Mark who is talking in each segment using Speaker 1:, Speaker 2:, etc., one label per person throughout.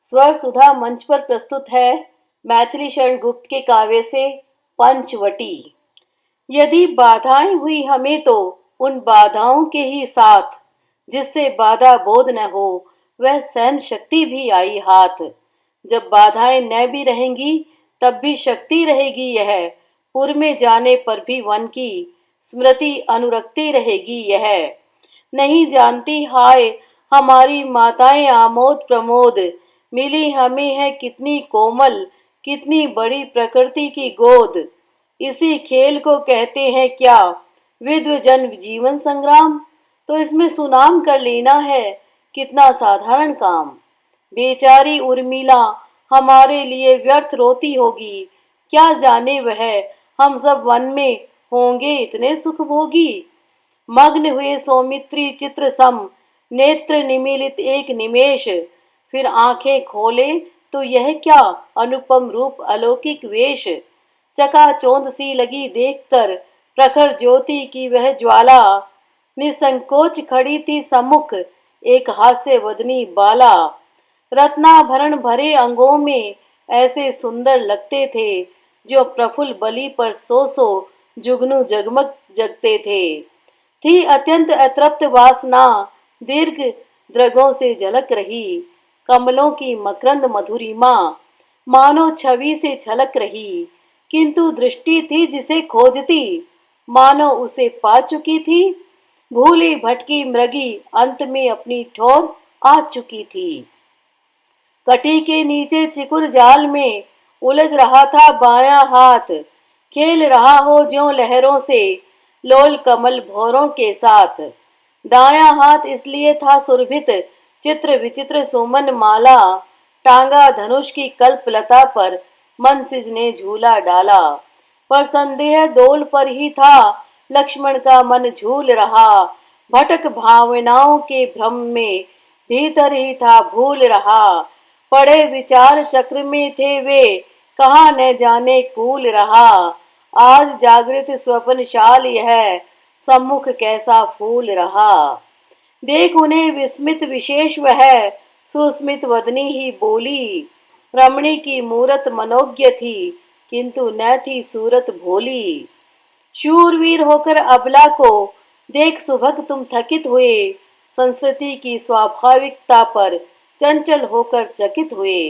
Speaker 1: स्वर सुधा मंच पर प्रस्तुत है मैथिली शरण गुप्त के काव्य से पंचवटी। यदि बाधाएं हुई हमें तो उन बाधाओं के ही साथ, जिससे बाधा बोध न हो वह सहन शक्ति भी आई हाथ। जब बाधाएं न भी रहेंगी तब भी शक्ति रहेगी, यह पुर में जाने पर भी वन की स्मृति अनुरक्ति रहेगी यह। नहीं जानती हाय हमारी माताएं आमोद प्रमोद, मिली हमें है कितनी कोमल कितनी बड़ी प्रकृति की गोद। इसी खेल को कहते हैं क्या विद्व जन जीवन संग्राम, तो इसमें सुनाम कर लेना है कितना साधारण काम। बेचारी उर्मिला हमारे लिए व्यर्थ रोती होगी, क्या जाने वह हम सब वन में होंगे इतने सुख भोगी। मग्न हुए सौमित्री चित्र सम, नेत्र निमीलित एक निमेष, फिर आंखें खोले तो यह क्या अनुपम रूप अलौकिक वेश। चकाचौंध सी लगी देखकर प्रखर ज्योति की वह ज्वाला, निसंकोच खड़ी थी सम्मुख एक हास्य वदनी बाला। रत्नाभरण भरे अंगों में ऐसे सुंदर लगते थे, जो प्रफुल्ल बलि पर सो जुगनू जगमग जगते थे। थी अत्यंत अतृप्त वासना दीर्घ द्रगों से झलक रही, कमलों की मकरंद मधुरिमा मानो छवि से छलक रही। किंतु दृष्टि थी जिसे खोजती, मानो उसे पा चुकी थी। भूली भटकी मृगी अंत में अपनी ठोर आ चुकी थी। कटी के नीचे चिकुर जाल में उलझ रहा था बायां हाथ, खेल रहा हो ज्यों लहरों से लोल कमल भौरों के साथ। दायां हाथ इसलिए था सुरभित चित्र विचित्र सुमन माला, टांगा धनुष की कल्पलता पर मन सिज ने झूला डाला। पर संदेह दोल पर ही था लक्ष्मण का मन झूल रहा, भटक भावनाओं के भ्रम में भीतर ही था भूल रहा। पड़े विचार चक्र में थे वे, कहाँ न जाने कूल रहा। आज जागृत स्वप्न शाल यह सम्मुख कैसा फूल रहा। देख उन्हें विस्मित विशेष वह सुस्मित वदनी ही बोली। रमणी की मूरत मनोज्ञ थी किंतु न थी सूरत भोली। शूरवीर होकर अबला को देख सुभग तुम थकित हुए, संस्कृति की स्वाभाविकता पर चंचल होकर चकित हुए।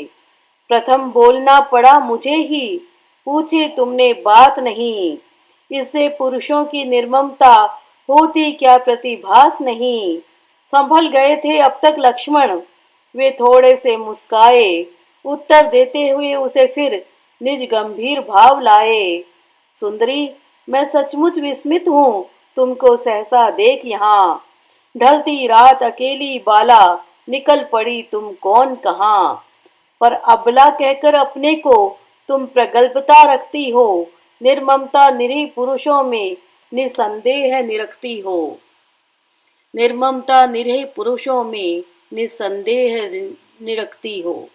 Speaker 1: प्रथम बोलना पड़ा मुझे ही, पूछी तुमने बात नहीं। इससे पुरुषों की निर्ममता होती क्या प्रतिभास नहीं। संभल गए थे अब तक लक्ष्मण, वे थोड़े से मुस्काए। उत्तर देते हुए उसे फिर निज गंभीर भाव लाए। सुंदरी मैं सचमुच विस्मित हूँ तुमको सहसा देख यहाँ। ढलती रात अकेली बाला निकल पड़ी तुम कौन कहाँ। पर अबला कहकर अपने को तुम प्रगल्भता रखती हो, निर्ममता निरीह पुरुषों में निसंदेह निरखती हो। निर्ममता निरीह पुरुषों में निसंदेह निरखती हो।